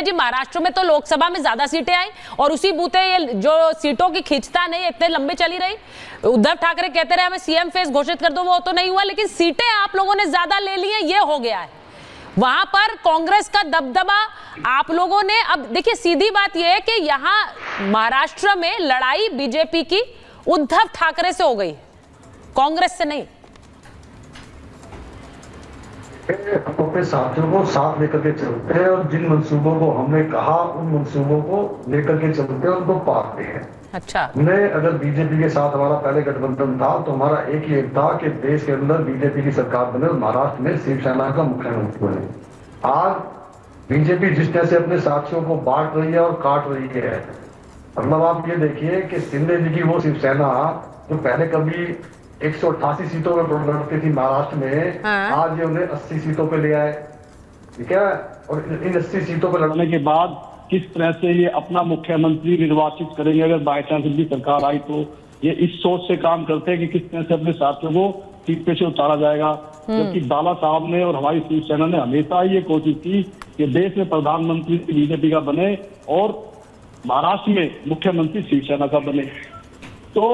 है जी, महाराष्ट्र में तो लोकसभा में ज्यादा सीटें आई और उसी बूते ये जो सीटों की खींचतान है इतने लंबे चली रही। उद्धव ठाकरे कहते रहे हमें सीएम फेस घोषित कर दो, वो तो नहीं हुआ, लेकिन सीटें आप लोगों ने ज्यादा ले ली हैं, ये हो गया है। वहां पर कांग्रेस का दबदबा आप लोगों ने, अब देखिए सीधी बात यह है कि यहां महाराष्ट्र में लड़ाई बीजेपी की उद्धव ठाकरे से हो गई, कांग्रेस से नहीं। हम अपने साथियों को साथ लेकर के चलते हैं और जिन मंसूबों को हमने कहा उन मंसूबों को लेकर के चलते हैं, उनको पाते हैं। अच्छा, हमने अगर बीजेपी के साथ हमारा पहले गठबंधन था तो हमारा एक ही था कि देश के अंदर बीजेपी की सरकार बने और महाराष्ट्र में शिवसेना का मुख्यमंत्री बने। आज बीजेपी जिस तरह से अपने साथियों को बांट रही है और काट रही है, मतलब आप ये देखिए कि शिंदे जी की वो शिवसेना जो पहले कभी 188 सीटों में लड़ती थी महाराष्ट्र में, आज ये उन्हें 80 सीटों पे ले आए, ठीक है। और इन 80 सीटों पे लड़ने के बाद किस तरह से ये अपना मुख्यमंत्री निर्वाचित करेंगे अगर बाई चांस इनकी सरकार आई तो, ये इस सोच से काम करते हैं कि किस तरह से अपने साथियों को सीट पे से उतारा जाएगा। जबकि बाला साहब ने और हमारी शिवसेना ने हमेशा ये कोशिश की कि देश में प्रधानमंत्री बीजेपी का बने और महाराष्ट्र में मुख्यमंत्री शिवसेना का बने। तो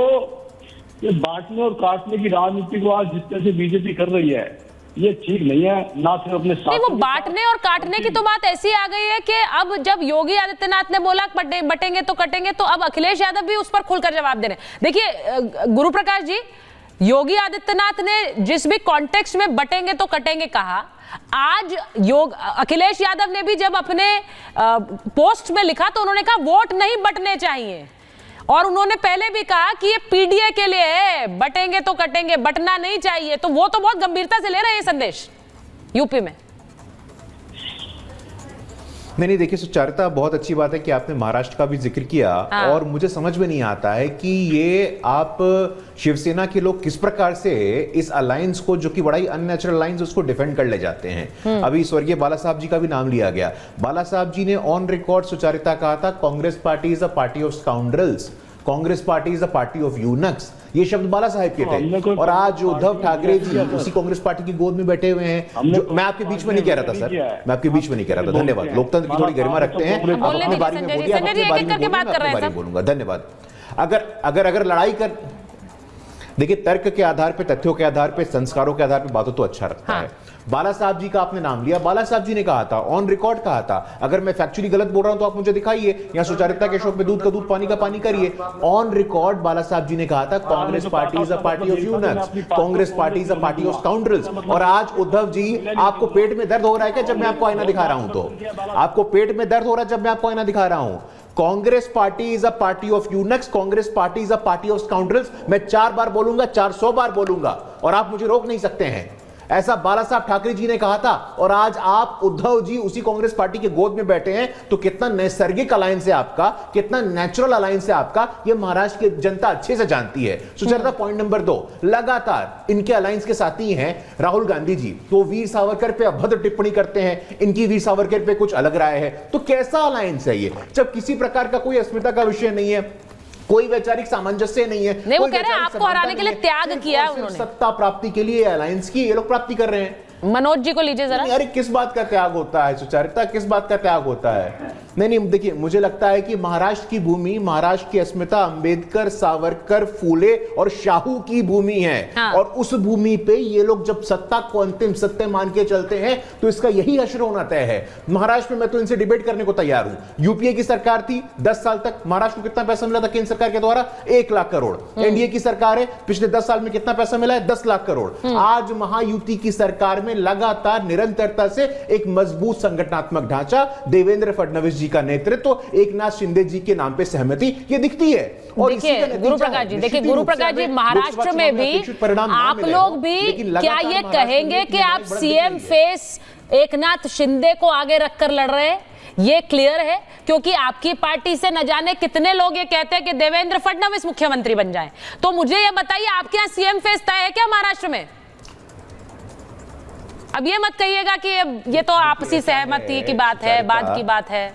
ये बांटने और काटने की राजनीति को आज जिस तरह से बीजेपी कर रही है ये ठीक नहीं है। ना सिर्फ अपने साथ वो बांटने और काटने की तो बात ऐसी आ गई है कि अब जब योगी आदित्यनाथ ने बोला बटेंगे तो कटेंगे, तो अब अखिलेश यादव भी उस पर खुलकर जवाब दे रहे हैं। देखिए गुरु प्रकाश जी, योगी आदित्यनाथ ने जिस भी कॉन्टेक्स्ट में बटेंगे तो कटेंगे कहा, आज अखिलेश यादव ने भी जब अपने पोस्ट में लिखा तो उन्होंने कहा वोट नहीं बटने चाहिए, और उन्होंने पहले भी कहा कि ये पीडीए के लिए है, बटेंगे तो कटेंगे, बटना नहीं चाहिए। तो वो तो बहुत गंभीरता से ले रहे हैं ये संदेश यूपी में। नहीं देखिए सुचारिता, बहुत अच्छी बात है कि आपने महाराष्ट्र का भी जिक्र किया। और मुझे समझ में नहीं आता है कि ये आप शिवसेना के लोग किस प्रकार से इस अलायंस को, जो कि बड़ा ही अननेचुरल अलायंस, उसको डिफेंड कर ले जाते हैं। अभी स्वर्गीय बाला साहब जी का भी नाम लिया गया। बाला साहब जी ने ऑन रिकॉर्ड सुचारिता कहा था Congress party is a party of scoundrels, Congress party is a party of eunuchs, ये शब्द बाला साहब के थे। और आज उद्धव ठाकरे जी उसी कांग्रेस पार्टी की गोद में बैठे हुए हैं। जो मैं आपके बीच में नहीं कह रहा था सर, मैं आपके बीच में नहीं कह रहा था। धन्यवाद, लोकतंत्र की थोड़ी गरिमा रखते हैं। आप अपने बारे में बोलिए, आप अपने बारे में बोलूंगा। धन्यवाद। अगर लड़ाई कर, देखिए तर्क के आधार पे, तथ्यों के आधार पे, संस्कारों के आधार पे बातों तो अच्छा रखता है। बाला साहब जी का आपने नाम लिया, बाला साहब जी ने कहा था, ऑन रिकॉर्ड कहा था। अगर मैं फैक्चुअली गलत बोल रहा हूं तो आप मुझे दिखाइए, या सुचारिता के शो पे दूध का दूध पानी का पानी करिए। ऑन रिकॉर्ड बाला साहब जी ने कहा था Congress party is a party of eunuchs, Congress party is a party of scoundrels. और आज उद्धव जी, आपको पेट में दर्द हो रहा है क्या जब मैं आपको आईना दिखा रहा हूं? तो आपको पेट में दर्द हो रहा है जब मैं आपको आईना दिखा रहा हूं? Congress party is a party of eunuchs, Congress party is a party of scoundrels. मैं 4 बार बोलूंगा, 400 बार बोलूंगा, और आप मुझे रोक नहीं सकते हैं। ऐसा बाला साहब ठाकरे जी ने कहा था, और आज आप उद्धव जी उसी कांग्रेस पार्टी के गोद में बैठे हैं। तो कितना नैसर्गिक अलायंस है आपका, कितना नेचुरल अलायंस है आपका, ये महाराष्ट्र की जनता अच्छे से जानती है। सुचरिता, पॉइंट नंबर 2, लगातार इनके अलायंस के साथी हैं राहुल गांधी जी, तो वीर सावरकर पे अभद्र टिप्पणी करते हैं, इनकी वीर सावरकर पे कुछ अलग राय है। तो कैसा अलायंस है ये, जब किसी प्रकार का कोई अस्मिता का विषय नहीं है, कोई वैचारिक सामंजस्य नहीं है। नहीं, वो कह रहे हैं आपको हराने के लिए त्याग किया है उन्होंने, सत्ता प्राप्ति के लिए अलायंस की ये लोग प्राप्ति कर रहे हैं। मनोज जी को लीजिए जरा। अरे किस बात का त्याग होता है सुचारिता, किस बात का त्याग होता है? नहीं, देखिए मुझे लगता है कि महाराष्ट्र की भूमि, महाराष्ट्र की अस्मिता अंबेडकर, सावरकर, फूले और शाहू की भूमि है। और उस भूमि पे ये लोग जब सत्ता को अंतिम सत्य मान के चलते हैं तो इसका यही हश्र होना तय है। महाराष्ट्र में मैं तो इनसे डिबेट करने को तैयार हूं। यूपीए की सरकार थी 10 साल तक, महाराष्ट्र को कितना पैसा मिला था केंद्र सरकार के द्वारा? 1 लाख करोड़। एनडीए की सरकार है, पिछले 10 साल में कितना पैसा मिला है? 10 लाख करोड़। आज महायुति की सरकार में लगातार निरंतरता से एक मजबूत संगठनात्मक ढांचा, देवेंद्र फडणवीस जी का नेतृत्व, एकनाथ शिंदे जी के नाम पे सहमति, ये दिखती है। और देखिए गुरु प्रकाश जी, देखिए गुरु प्रकाश जी, महाराष्ट्र में भी आप लोग भी क्या ये कहेंगे कि आप सीएम फेस एकनाथ शिंदे को आगे रखकर लड़ रहे हैं? ये क्लियर है, क्योंकि आपकी पार्टी से न जाने कितने लोग ये कहते हैं कि देवेंद्र फडणवीस मुख्यमंत्री बन जाएं। तो मुझे ये बताइए, आपके यहाँ सीएम फेस तय है क्या महाराष्ट्र में? अब ये मत कहिएगा कि ये तो आपसी सहमति की बात है, बाद की बात है।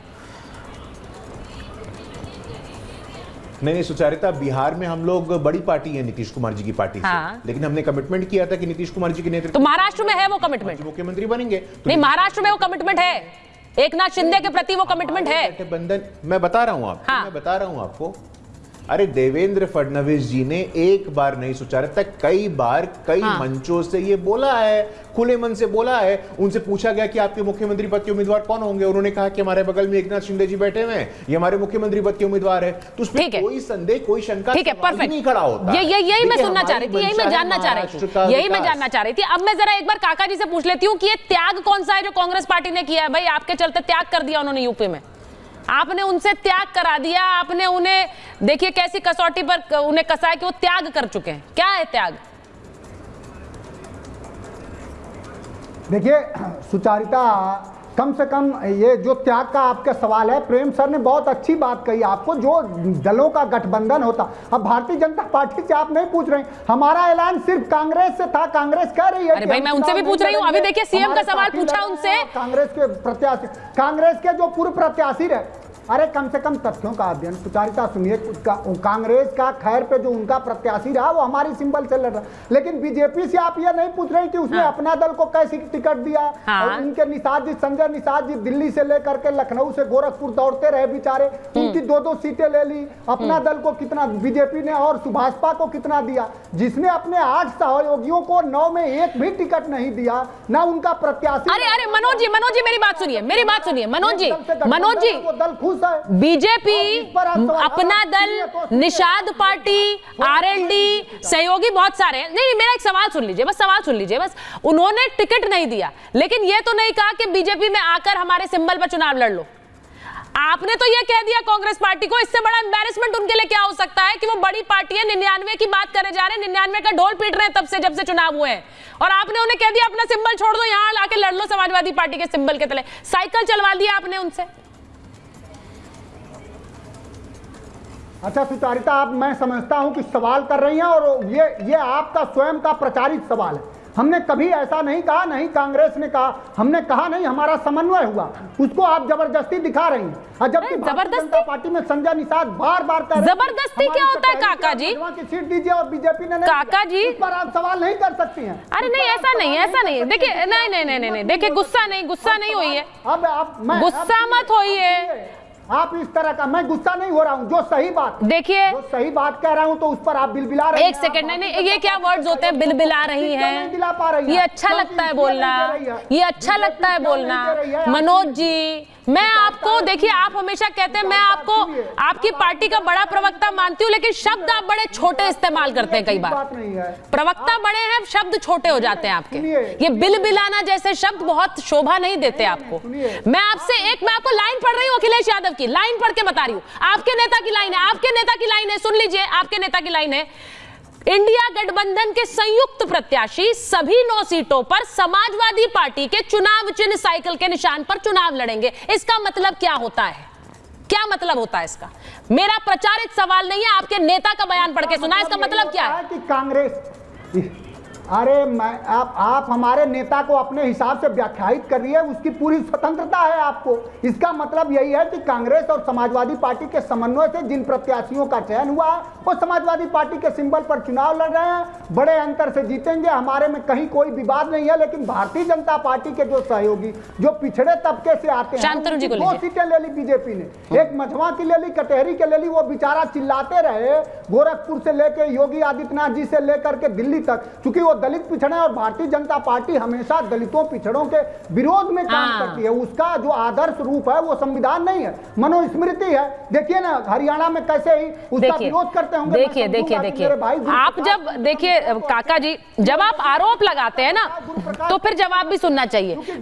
नहीं सुचारिता, बिहार में हम लोग बड़ी पार्टी है नीतीश कुमार जी की पार्टी से, लेकिन हमने कमिटमेंट किया था कि नीतीश कुमार जी के नेतृत्व, तो महाराष्ट्र में है वो कमिटमेंट, मुख्यमंत्री बनेंगे। नहीं, महाराष्ट्र में वो कमिटमेंट है। एकनाथ शिंदे के प्रति वो कमिटमेंट है। गठबंधन, मैं बता रहा हूं आपको, हाँ। मैं बता रहा हूं आपको, अरे देवेंद्र फडणवीस जी ने एक बार नहीं सोचा रहता, कई बार कई मंचों से ये बोला है, खुले मन से बोला है। उनसे पूछा गया कि आपके मुख्यमंत्री पद के उम्मीदवार कौन होंगे, उन्होंने कहा कि हमारे बगल में एकनाथ शिंदे जी बैठे हुए हैं, ये हमारे मुख्यमंत्री पद के उम्मीदवार है। तो उसमें कोई संदेह, कोई शंका नहीं खड़ा होता। यही मैं सुनना चाह रही थी, यही मैं जानना चाह रही थी, यही मैं जानना चाह रही थी। अब मैं जरा एक बार काका जी से पूछ लेती हूँ कि ये त्याग कौन सा है जो कांग्रेस पार्टी ने किया है? भाई आपके चलते त्याग कर दिया उन्होंने यूपी में, आपने उनसे त्याग करा दिया, आपने उन्हें देखिए कैसी कसौटी पर उन्हें कसा है कि वो त्याग कर चुके हैं। क्या है त्याग? देखिए सुचारिता, कम से कम ये जो त्याग का आपका सवाल है, प्रेम सर ने बहुत अच्छी बात कही आपको, जो दलों का गठबंधन होता। अब भारतीय जनता पार्टी से आप नहीं पूछ रहे, हमारा ऐलान सिर्फ कांग्रेस से था, कांग्रेस कह रही है। अरे भाई मैं उनसे भी पूछ रही हूँ, अभी देखिए सीएम का सवाल पूछा उनसे, कांग्रेस के प्रत्याशी, कांग्रेस के जो पूर्व प्रत्याशी रहे, अरे कम से कम तथ्यों का अध्ययन। सुचारिता सुनिए, कांग्रेस का खैर पे जो उनका प्रत्याशी रहा वो हमारी सिंबल से लड़ रहा, लेकिन बीजेपी से आप ये नहीं पूछ रहे कि उसने अपना दल को कैसे टिकट दिया। और उनके निषाद जी, संजय निषाद जी दिल्ली से लेकर के लखनऊ से गोरखपुर दौड़ते रहे बेचारे, उनकी 2-2 सीटें ले ली। अपना दल को कितना बीजेपी ने और सुभाषपा को कितना दिया? जिसने अपने 8 सहयोगियों को 9 में एक भी टिकट नहीं दिया, ना उनका प्रत्याशी। अरे मनोज जी मेरी बात सुनिए, मनोज जी वो दल खुश है। बीजेपी, अपना दल, निषाद पार्टी, आरएलडी, सहयोगी बहुत सारे हैं। नहीं, मेरा एक सवाल सुन लीजिए, बस सवाल सुन लीजिए बस। उन्होंने टिकट नहीं दिया, लेकिन ये तो नहीं कहा कि बीजेपी में आकर हमारे सिंबल पर चुनाव लड़ लो। आपने तो ये कह दिया कांग्रेस पार्टी को। इससे बड़ा एम्बैरेसमेंट उनके लिए क्या हो सकता है कि वो बड़ी पार्टी है, 99 की बात करे जा रहे हैं, 99 का ढोल पीट रहे हैं तब से, जब से चुनाव हुए हैं, और आपने उन्हें कह दिया अपना सिंबल छोड़ दो, यहां लाके लड़ लो समाजवादी पार्टी के सिंबल के तले। साइकिल चलवा दिया आपने उनसे। अच्छा सुचारिता, आप, मैं समझता हूं कि सवाल कर रही हैं और ये आपका स्वयं का प्रचारित सवाल है। हमने कभी ऐसा नहीं कहा, नहीं कांग्रेस ने कहा, हमने कहा नहीं, हमारा समन्वय हुआ, उसको आप जबरदस्ती दिखा रही हैं। जबकि भारतीय जनता पार्टी में संजय निषाद बार-बार कह रहे हैं जबरदस्ती क्या होता है काका जी? की सीट दीजिए और बीजेपी ने नहीं, काका जी इस पर आप सवाल नहीं कर सकती हैं। अरे नहीं, ऐसा नहीं, देखिए नहीं, देखिए गुस्सा नहीं हुई है, अब आप गुस्सा मत होइए आप इस तरह का। मैं गुस्सा नहीं हो रहा हूं, जो सही बात, देखिए जो सही बात कह रहा हूं तो उस पर आप बिलबिला रहे हैं। एक सेकंड, नहीं, ये क्या वर्ड्स होते हैं, बिलबिला रही हैं? ये अच्छा लगता है बोलना, ये अच्छा लगता है बोलना। मनोज जी, मैं आपको, देखिए आप हमेशा कहते हैं मैं आपको आपकी पार्टी का बड़ा प्रवक्ता मानती हूँ, लेकिन शब्द आप बड़े छोटे इस्तेमाल करते हैं। कई बार प्रवक्ता बड़े हैं, शब्द छोटे हो जाते हैं आपके। ये बिलबिलाना जैसे शब्द बहुत शोभा नहीं देते आपको। मैं आपको लाइन पढ़ रही हूँ अखिलेश यादव की, लाइन पढ़ के बता रही हूँ। आपके नेता की लाइन है, आपके नेता की लाइन है, सुन लीजिए, आपके नेता की लाइन है, इंडिया गठबंधन के संयुक्त प्रत्याशी सभी 9 सीटों पर समाजवादी पार्टी के चुनाव चिन्ह साइकिल के निशान पर चुनाव लड़ेंगे। इसका मतलब क्या होता है? क्या मतलब होता है इसका? मेरा प्रचारित सवाल नहीं है, आपके नेता का बयान पढ़ के सुना। इसका मतलब क्या है? कि कांग्रेस, अरे आप हमारे नेता को अपने हिसाब से व्याख्यायित कर रही है, उसकी पूरी स्वतंत्रता है आपको। इसका मतलब यही है कि कांग्रेस और समाजवादी पार्टी के समन्वय से जिन प्रत्याशियों का चयन हुआ है वो समाजवादी पार्टी के सिंबल पर चुनाव लड़ रहे हैं, बड़े अंतर से जीतेंगे, हमारे में कहीं कोई विवाद नहीं है। लेकिन भारतीय जनता पार्टी के जो सहयोगी, जो पिछड़े तबके से आते हैं, 2 सीटें ले ली बीजेपी ने, एक मझवा की ले ली, कटहरी के ले ली। वो बेचारा चिल्लाते रहे गोरखपुर से लेकर योगी आदित्यनाथ जी से लेकर के दिल्ली तक, क्योंकि वो दलित पिछड़े, और भारतीय जनता पार्टी हमेशा दलितों पिछड़ों के विरोध में काम करती है। उसका जो आदर्श रूप है वो संविधान नहीं है, मनुस्मृति है। देखिए ना हरियाणा में कैसे ही उसका विरोध करते होंगे। देखिए आप जब, देखिए काका जी, जब आप आरोप लगाते हैं ना तो फिर जवाब भी सुनना चाहिए।